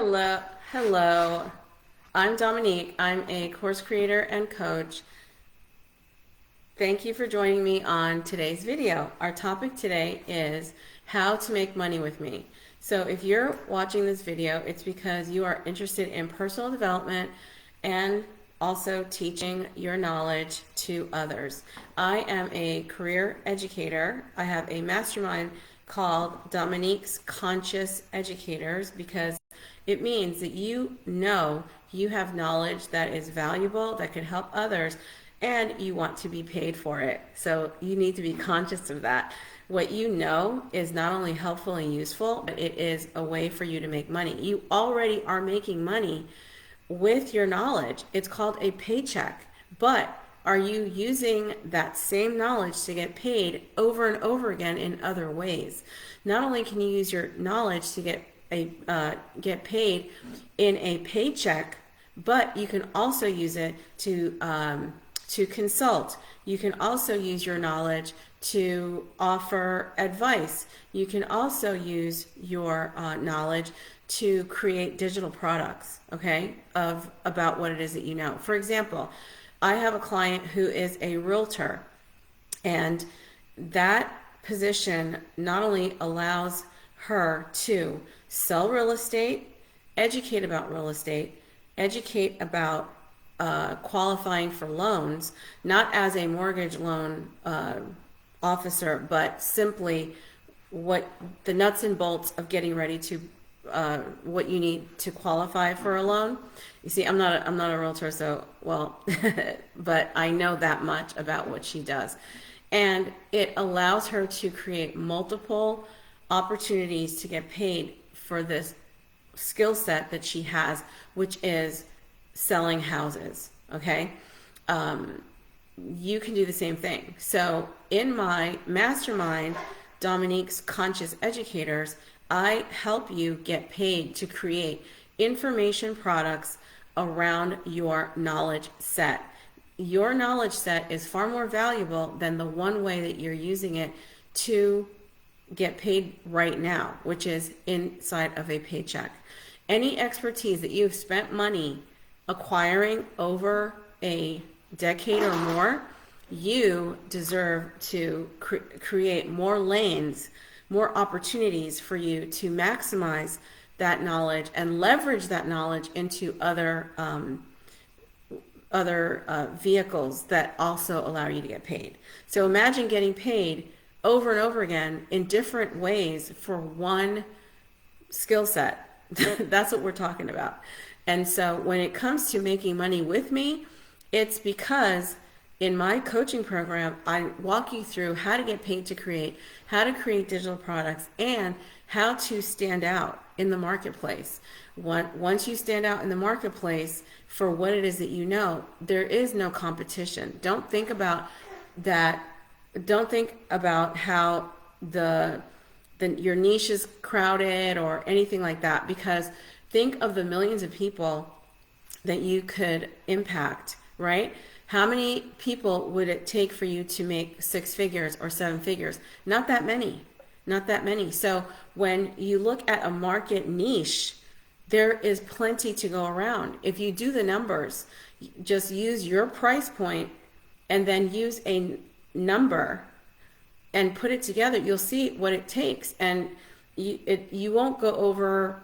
Hello. I'm Dominique. I'm a course creator and coach. Thank you for joining me on today's video. Our topic today is how to make money with me. So if you're watching this video, it's because you are interested in personal development and also teaching your knowledge to others. I am a career educator. I have a mastermind called Dominique's Conscious Educators because it means that you know you have knowledge that is valuable, that could help others, and you want to be paid for it. So you need to be conscious of that. What you know is not only helpful and useful, but it is a way for you to make money. You already are making money with your knowledge. It's called a paycheck. But are you using that same knowledge to get paid over and over again in other ways? Not only can you use your knowledge to get paid in a paycheck, but you can also use it to consult. You can also use your knowledge to offer advice. You can also use your knowledge to create digital products, okay, about what it is that you know. For example, I have a client who is a realtor, and that position not only allows her to sell real estate, educate about real estate, educate about qualifying for loans, not as a mortgage loan officer, but simply what the nuts and bolts of getting ready to what you need to qualify for a loan. You see, I'm not a realtor, so well, but I know that much about what she does, and it allows her to create multiple opportunities to get paid for this skill set that she has, which is selling houses. Okay, you can do the same thing. So in my mastermind, Dominique's Conscious Educators, I help you get paid to create information products around your knowledge set. Your knowledge set is far more valuable than the one way that you're using it to get paid right now, which is inside of a paycheck. Any expertise that you've spent money acquiring over a decade or more, you deserve to create more lanes, more opportunities for you to maximize that knowledge and leverage that knowledge into other vehicles that also allow you to get paid. So imagine getting paid over and over again in different ways for one skill set. That's what we're talking about. And so when it comes to making money with me, it's because in my coaching program, I walk you through how to get paid to create, how to create digital products, and how to stand out in the marketplace. Once you stand out in the marketplace for what it is that you know, there is no competition. Don't think about that. Don't think about how your niche is crowded or anything like that, because think of the millions of people that you could impact, right? How many people would it take for you to make 6 figures or 7 figures? Not that many, not that many. So when you look at a market niche, there is plenty to go around. If you do the numbers, just use your price point and then use a number and put it together, you'll see what it takes. And you won't go over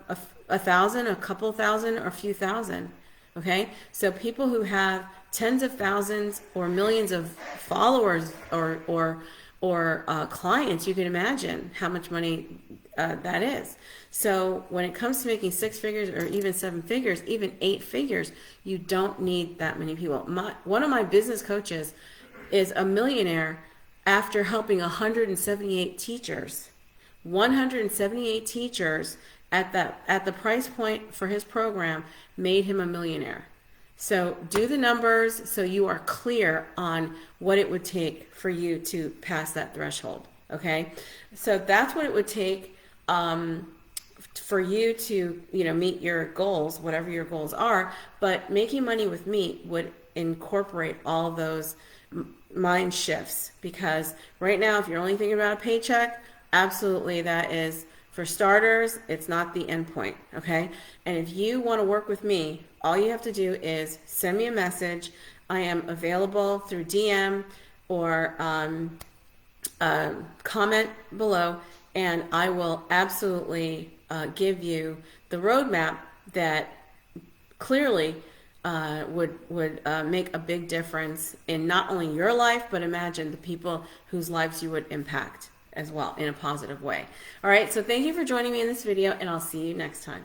a thousand, a couple thousand, or a few thousand. Okay, so people who have tens of thousands or millions of followers or clients, you can imagine how much money that is. So when it comes to making 6 figures or even 7 figures, even 8 figures, you don't need that many people. One of my business coaches is a millionaire after helping 178 teachers. 178 teachers at the price point for his program made him a millionaire. So do the numbers so you are clear on what it would take for you to pass that threshold. Okay, so that's what it would take for you to meet your goals, whatever your goals are. But making money with me would incorporate all those mind shifts, because right now, if you're only thinking about a paycheck, absolutely that is For starters, it's not the end point, okay? And if you want to work with me, all you have to do is send me a message. I am available through DM or comment below, and I will absolutely give you the roadmap that clearly would make a big difference in not only your life, but imagine the people whose lives you would impact as well in a positive way. All right, so thank you for joining me in this video, and I'll see you next time.